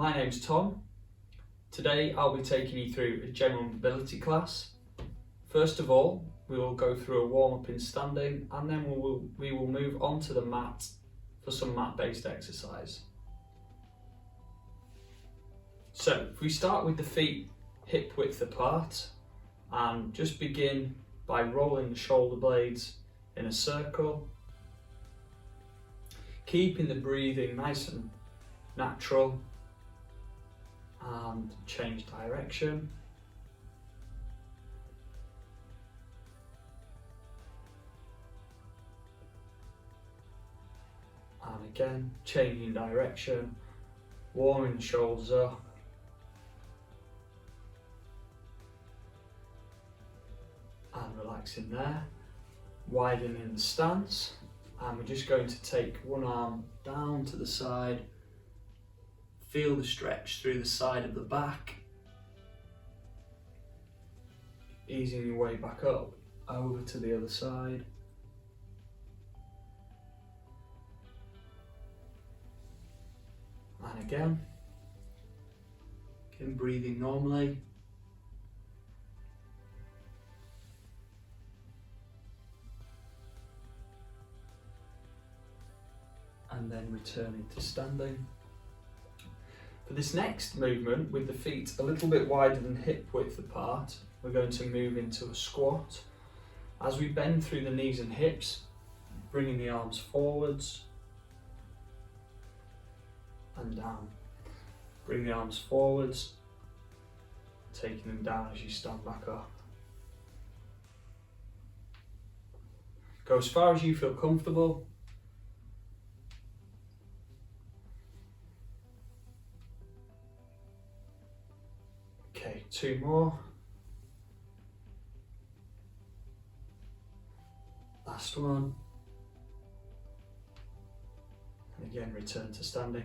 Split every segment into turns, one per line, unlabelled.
My name's Tom. Today I'll be taking you through a general mobility class. First of all, we will go through a warm-up in standing, and then we will move on to the mat for some mat-based exercise. So if we start with the feet hip width apart, and just begin by rolling the shoulder blades in a circle, keeping the breathing nice and natural, and change direction. And again, changing direction, warming the shoulders up. And relaxing there, widening the stance, and we're just going to take one arm down to the side, feel the stretch through the side of the back, easing your way back up, over to the other side. And again breathing normally. And then returning to standing. For this next movement, with the feet a little bit wider than hip width apart, we're going to move into a squat. As we bend through the knees and hips, bringing the arms forwards and down. Bring the arms forwards, taking them down as you stand back up. Go as far as you feel comfortable. Okay, two more. Last one. And again, return to standing.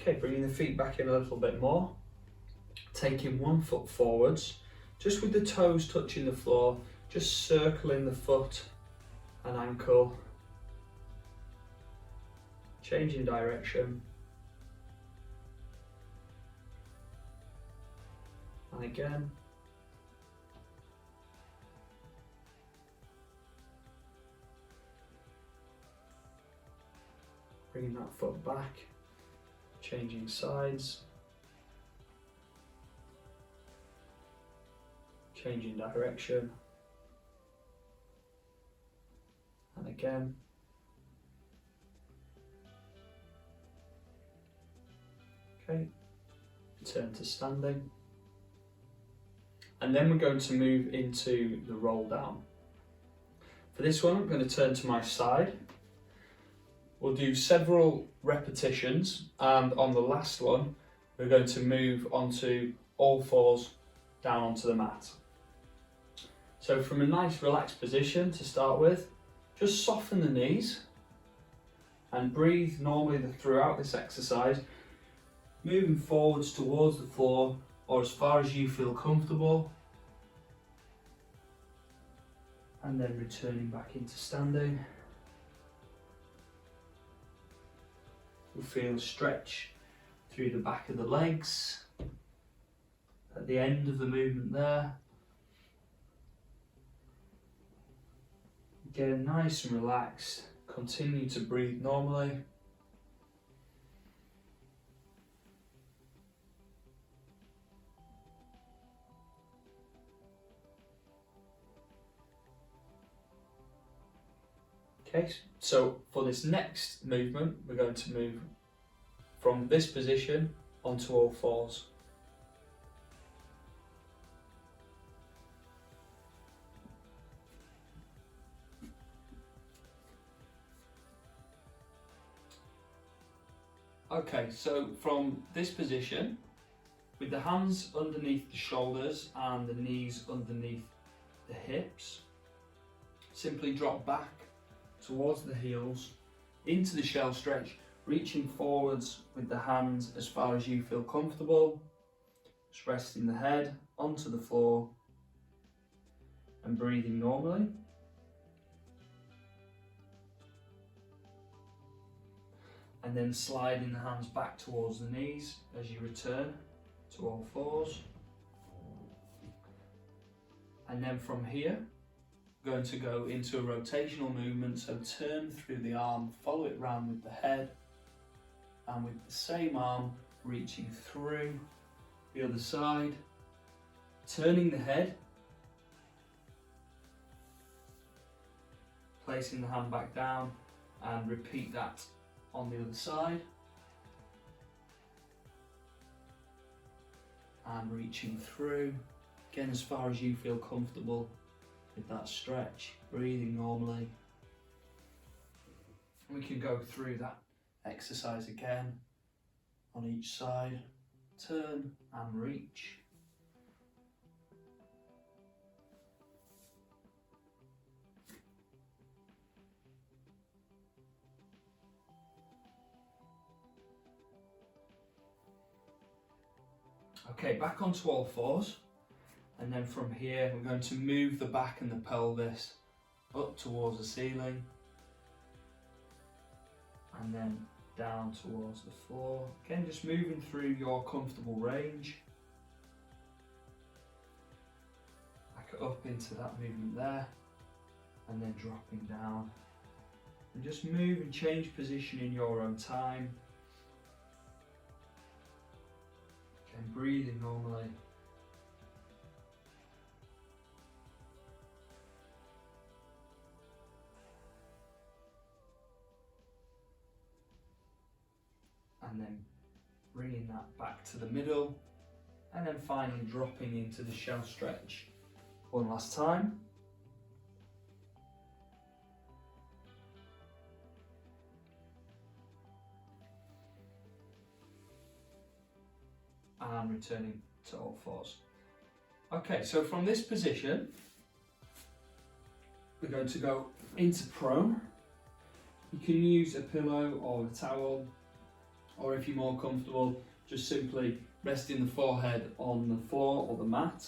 Okay, bringing the feet back in a little bit more. Taking one foot forwards, just with the toes touching the floor, just circling the foot and ankle. Changing direction. And again. Bringing that foot back, changing sides, changing direction, and again. Okay, return to standing. And then we're going to move into the roll down. For this one, I'm going to turn to my side. We'll do several repetitions, and on the last one, we're going to move onto all fours down onto the mat. So from a nice relaxed position to start with, just soften the knees and breathe normally throughout this exercise, moving forwards towards the floor or as far as you feel comfortable, and then returning back into standing. You'll feel a stretch through the back of the legs at the end of the movement there. Again, nice and relaxed. Continue to breathe normally. Okay, so for this next movement, we're going to move from this position onto all fours. Okay, so from this position, with the hands underneath the shoulders and the knees underneath the hips, simply drop back towards the heels, into the shell stretch, reaching forwards with the hands as far as you feel comfortable, just resting the head onto the floor and breathing normally. and then sliding the hands back towards the knees as you return to all fours. And then from here, we're going to go into a rotational movement, so turn through the arm, follow it round with the head, and with the same arm reaching through the other side, turning the head, placing the hand back down, and repeat that on the other side, and reaching through, again as far as you feel comfortable with that stretch, breathing normally. We can go through that exercise again on each side, turn and reach. Okay, back onto all fours, and then from here we're going to move the back and the pelvis up towards the ceiling, and then down towards the floor. Again, just moving through your comfortable range. Back up into that movement there, and then dropping down. And just move and change position in your own time. And breathing normally. And then bringing that back to the middle, and then finally dropping into the shell stretch. One last time. And returning to all fours. Okay, so from this position, we're going to go into prone. You can use a pillow or a towel, or if you're more comfortable, just simply resting the forehead on the floor or the mat.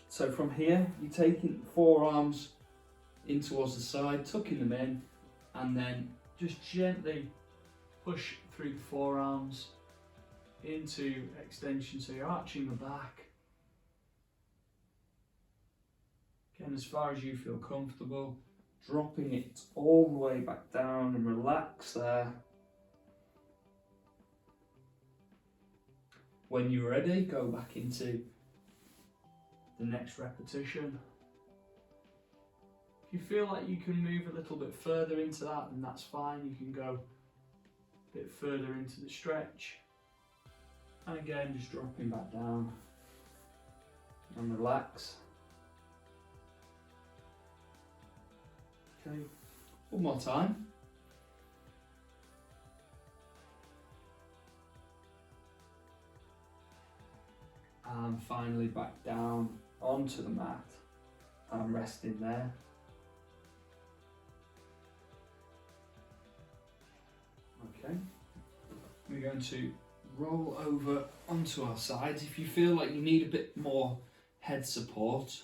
So from here, you're taking forearms in towards the side, tucking them in, and then just gently push through the forearms into extension, so you're arching the back. Again, as far as you feel comfortable, dropping it all the way back down and relax there. When you're ready, go back into the next repetition. If you feel like you can move a little bit further into that, then that's fine. You can go a bit further into the stretch. And again, just dropping back down and relax. Okay, one more time. And finally back down onto the mat and resting there. Okay, we're going to roll over onto our sides. If you feel like you need a bit more head support,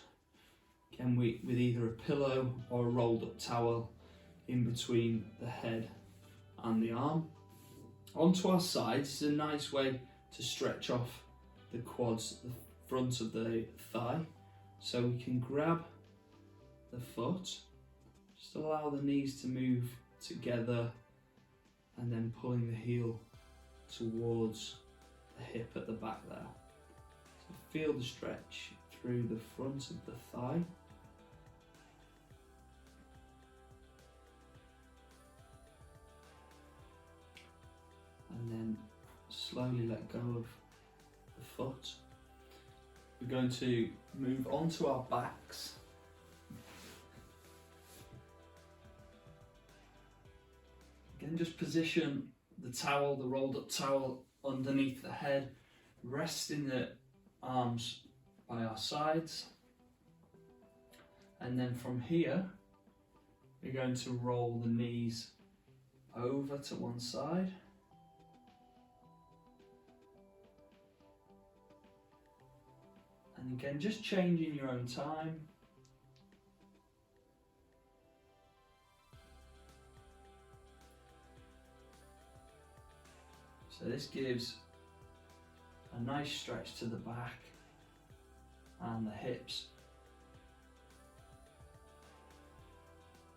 again with either a pillow or a rolled up towel in between the head and the arm. Onto our sides is a nice way to stretch off the quads, the front of the thigh. So we can grab the foot, just allow the knees to move together, and then pulling the heel towards the hip at the back there. So feel the stretch through the front of the thigh. And then slowly let go of the foot. We're going to move onto our backs. Again, just position the towel, the rolled up towel, underneath the head, resting the arms by our sides. And then from here, we're going to roll the knees over to one side. And again, just change in your own time. So this gives a nice stretch to the back and the hips.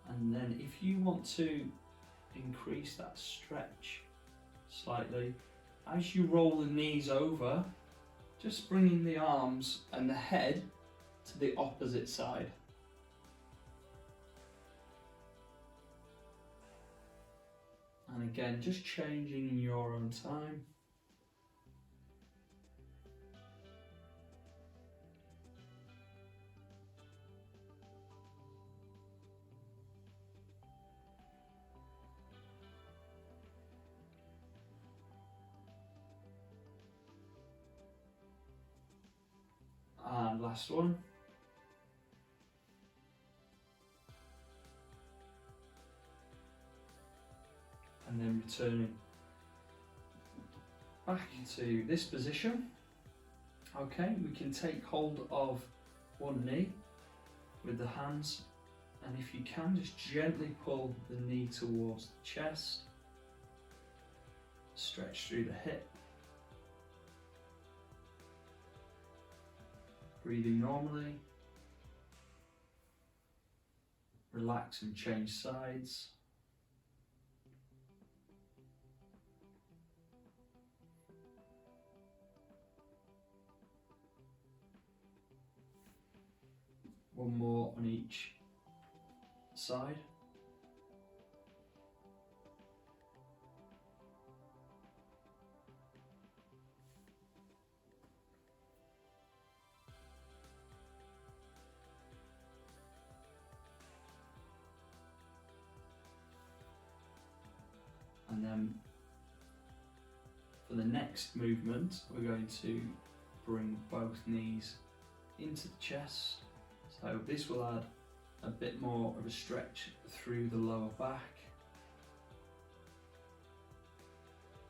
And then if you want to increase that stretch slightly, as you roll the knees over, just bringing the arms and the head to the opposite side. And again, just changing in your own time. And last one. And then returning back into this position. Okay, we can take hold of one knee with the hands, and if you can, just gently pull the knee towards the chest, stretch through the hip, breathing normally, relax and change sides. One more on each side. And then for the next movement, we're going to bring both knees into the chest. So this will add a bit more of a stretch through the lower back.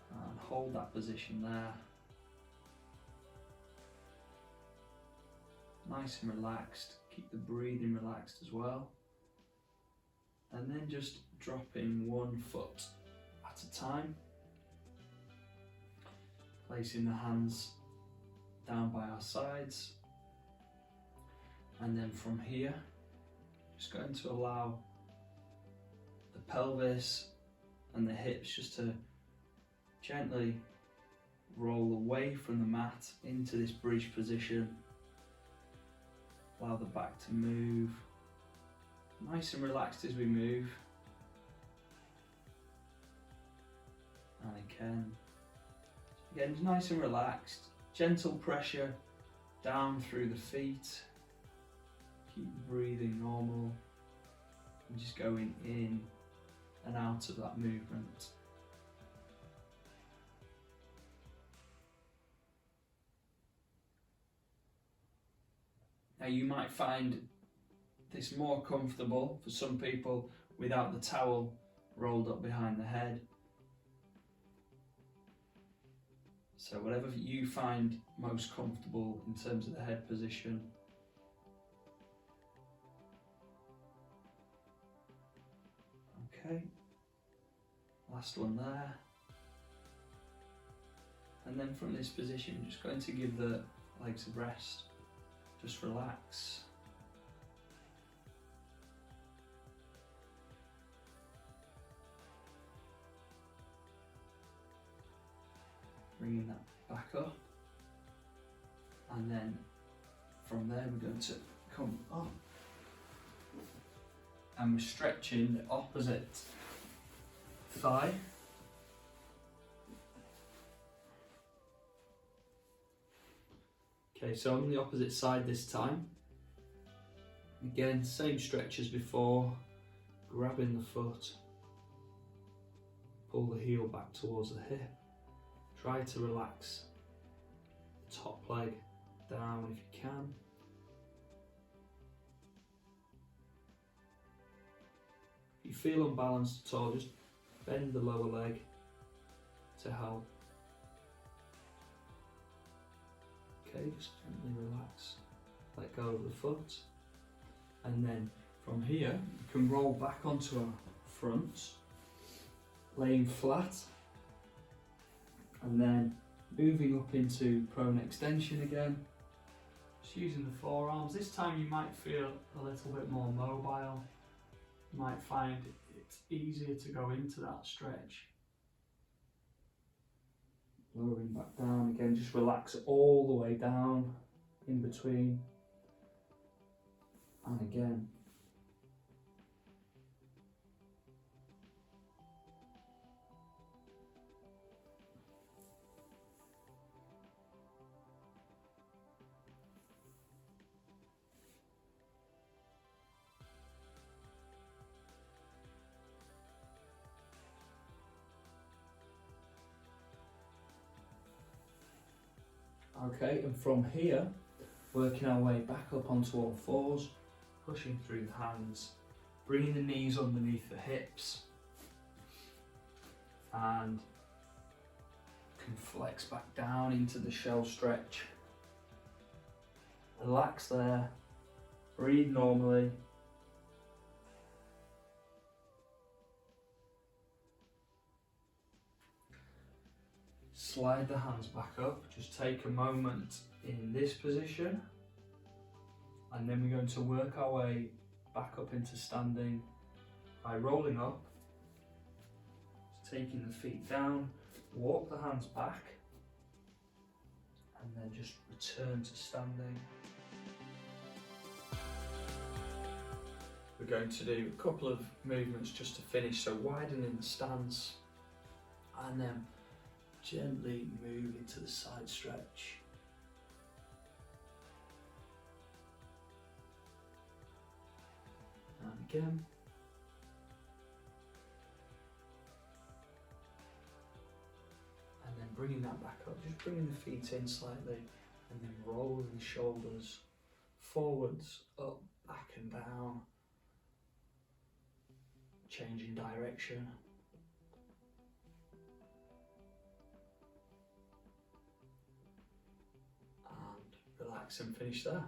And hold that position there. Nice and relaxed. Keep the breathing relaxed as well. And then just dropping one foot at a time. Placing the hands down by our sides. And then from here, just going to allow the pelvis and the hips just to gently roll away from the mat into this bridge position. Allow the back to move. Nice and relaxed as we move. And again, nice and relaxed. Gentle pressure down through the feet. Keep breathing normal and just going in and out of that movement. Now you might find this more comfortable for some people without the towel rolled up behind the head. So whatever you find most comfortable in terms of the head position. Okay, last one there. And then from this position, just going to give the legs a rest. Just relax. Bringing that back up. And then from there, we're going to come up. And we're stretching the opposite thigh. Okay, so on the opposite side this time. Again, same stretch as before, grabbing the foot, pull the heel back towards the hip. Try to relax the top leg down if you can. If you feel unbalanced at all, just bend the lower leg to help. Okay, just gently relax, let go of the foot, and then from here you can roll back onto our front, laying flat, And then moving up into prone extension again. Just using the forearms. This time you might feel a little bit more mobile. You might find it's easier to go into that stretch. Lowering back down again, just relax all the way down in between. And again. Okay, and from here, working our way back up onto all fours, pushing through the hands, bringing the knees underneath the hips, and can flex back down into the shell stretch. Relax there, breathe normally. Slide the hands back up, just take a moment in this position, and then we're going to work our way back up into standing by rolling up, taking the feet down, walk the hands back, and then just return to standing. We're going to do a couple of movements just to finish, so widening the stance, and then gently move into the side stretch. And again. And then bringing that back up, just bringing the feet in slightly, and then rolling the shoulders forwards, up, back and down. Changing direction. Relax and finish there.